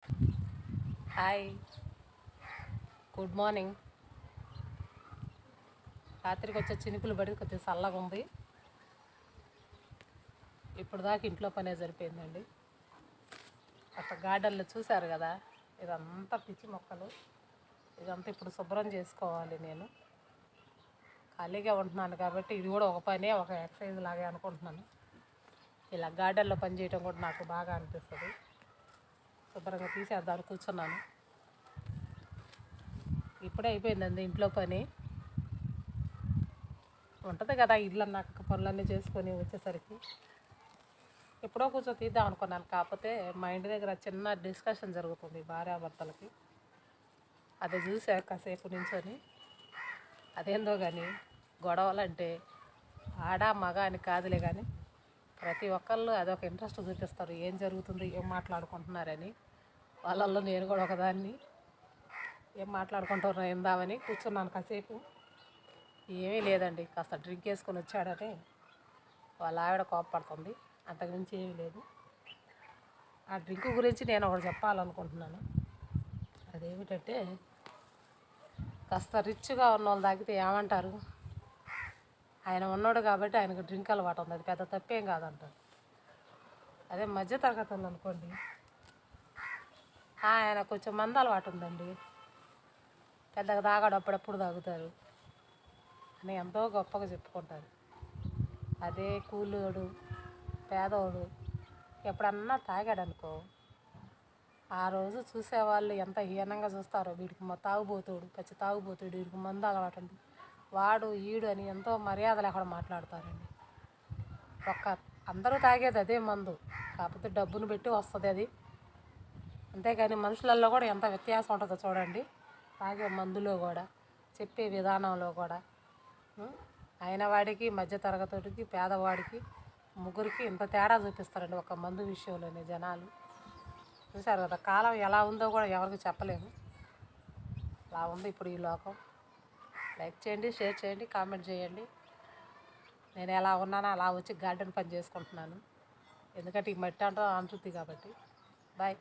Hi, good morning. రాత్రికి వచ్చే చినుకులు పడి కొద్దిగా చల్లగా ఉంది. ఇప్పుడు దాకా ఇంట్లో పనే సరిపోయిందండి. అక్కడ గార్డెన్లో చూశారు కదా, ఇదంతా పిచ్చి మొక్కలు. ఇదంతా ఇప్పుడు శుభ్రం చేసుకోవాలి. నేను ఖాళీగా ఉంటున్నాను కాబట్టి ఇది కూడా ఒక పనే, ఒక ఎక్సర్సైజ్ లాగే అనుకుంటున్నాను. ఇలా గార్డెన్లో పని చేయడం కూడా నాకు బాగా అనిపిస్తుంది. శుభ్రంగా తీసేద్దామని కూర్చున్నాను. ఇప్పుడే అయిపోయిందండి ఇంట్లో పని. ఉంటుంది కదా ఇల్లు అన్నాక పనులన్నీ చేసుకొని వచ్చేసరికి ఎప్పుడో కూర్చొని తీద్దాం అనుకున్నాను. కాకపోతే మా ఇంటి దగ్గర చిన్న డిస్కషన్ జరుగుతుంది భార్యాభర్తలకి. అది చూసా కాసేపు నించొని. అదేందో కానీ గొడవలంటే ఆడ మగ అని కాదులే, కానీ ప్రతి ఒక్కళ్ళు అదొక ఇంట్రెస్ట్ చూపిస్తారు. ఏం జరుగుతుంది, ఏం మాట్లాడుకుంటున్నారని. వాళ్ళల్లో నేను కూడా ఒకదాన్ని. ఏం మాట్లాడుకుంటున్నా ఏందామని కూర్చున్నాను కాసేపు. ఏమీ లేదండి, కాస్త డ్రింక్ వేసుకొని వచ్చాడని వాళ్ళ ఆవిడ కోపడుతుంది. అంతకుమించి ఏమీ లేదు. ఆ డ్రింక్ గురించి నేను ఒకటి చెప్పాలనుకుంటున్నాను. అదేమిటంటే, కాస్త రిచ్గా ఉన్న వాళ్ళు తాగితే ఏమంటారు, ఆయన ఉన్నాడు కాబట్టి ఆయనకు డ్రింక్ అలవాటు ఉంది, అది పెద్ద తప్పేం కాదంటారు. అదే మధ్యతరగతి వాళ్ళు అనుకోండి, ఆయన కొంచెం మంది అలవాటు ఉందండి, పెద్దగా తాగాడు, అప్పుడప్పుడు తాగుతారు అని ఎంతో గొప్పగా చెప్పుకుంటారు. అదే కూలోడు పేదోడు ఎప్పుడన్నా తాగాడనుకో, ఆ రోజు చూసేవాళ్ళు ఎంత హీనంగా చూస్తారో. వీడికి తాగుబోతాడు, పచ్చి తాగుబోతాడు, వీడికి మందు అలవాటు ఉంది, వాడు ఈడు అని ఎంతో మర్యాద లేకుండా మాట్లాడతారండి. అందరూ తాగేది అదే మందు, కాకపోతే డబ్బును పెట్టి వస్తుంది అది. అంతేకాని మనుషులలో కూడా ఎంత వ్యత్యాసం ఉంటుందో చూడండి. తాగే మందులో కూడా, చెప్పే విధానంలో కూడా. అయిన వాడికి, మధ్యతరగతికి, పేదవాడికి, ముగ్గురికి ఇంత తేడా చూపిస్తారండి ఒక మందు విషయంలోనే జనాలు. చూసారు కదా, కాలం ఎలా ఉందో కూడా ఎవరికి చెప్పలేము. అలా ఉంది ఇప్పుడు ఈ లోకం. లైక్ చేయండి, షేర్ చేయండి, కామెంట్ చేయండి. నేను ఎలా ఉన్నానో అలా వచ్చి గార్డెన్ పని చేసుకుంటున్నాను. ఎందుకంటే ఈ మట్టి అంటూ అంటుంది కాబట్టి. బాయ్.